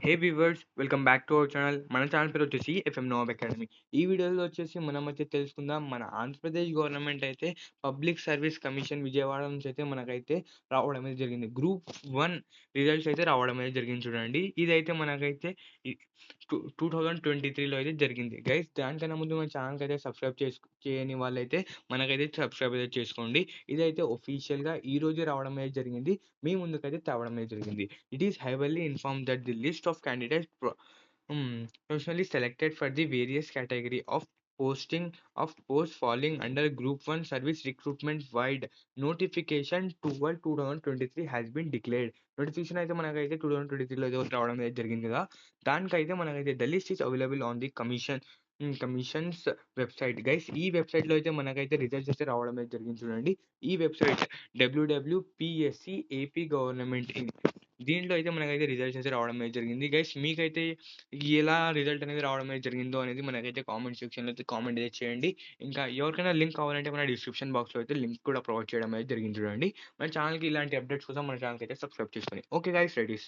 Hey viewers, welcome back to our channel. మన channel పేరు వచ్చేసి ఎఫ్ఎం నోబ్ అకాడమీ. ఈ వీడియోలో వచ్చేసి మనం అయితే తెలుసుకుందాం. మన ఆంధ్రప్రదేశ్ గవర్నమెంట్ అయితే పబ్లిక్ సర్వీస్ కమిషన్ విజయవాడ నుంచి అయితే మనకైతే రావడం అయితే జరిగింది. గ్రూప్ 1 రిజల్ట్స్ అయితే రావడం అయితే జరిగింది చూడండి. ఇదైతే మనకైతే 2023లో అయితే జరిగింది గైస్. దానికన్నా ముందు మన ఛానల్కి అయితే సబ్స్క్రైబ్ చేయని వాళ్ళైతే మనకైతే సబ్స్క్రైబ్ అయితే చేసుకోండి. ఇదైతే ఒఫీషియల్గా ఈ రోజే రావడం అయితే జరిగింది. మీ ముందుకైతే తేవడం అయితే జరిగింది. It is heavily informed that the list of candidates professionally selected for the various category of posting of posts falling under Group 1 service recruitment wide notification toward 2023 has been declared. Notification అయితే మనకైతే 2023లో ఏదో ఒకటి రావడం అయితే జరిగింది కదా. దానికైతే మనకైతే the list is available on the commission's website guys. ఈ వెబ్సైట్లో అయితే మనకైతే రిజల్ట్స్ అయితే రావడం అయితే జరిగింది చూడండి. ఈ వెబ్సైట్ www.psc.ap గవర్నమెంట్ దీంట్లో అయితే మనకైతే రిజల్ట్స్ అయితే రావడం అయితే జరిగింది గైస్. మీకైతే ఎలా రిజల్ట్ అనేది రావడం అయితే జరిగిందో అనేది మనకైతే కామెంట్ సెక్షన్లో అయితే కామెంట్ అయితే చేయండి. ఇంకా ఎవరికైనా లింక్ కావాలంటే మన డిస్క్రిప్షన్ బాక్స్లో అయితే లింక్ కూడా ప్రొవైడ్ చేయడం అయితే జరిగింది చూడండి. మన ఛానల్కి ఇలాంటి అప్డేట్స్ కోసం మన ఛానల్కి అయితే సబ్స్క్రైబ్ చేసుకొని ఓకే గైస్, రెడీస్.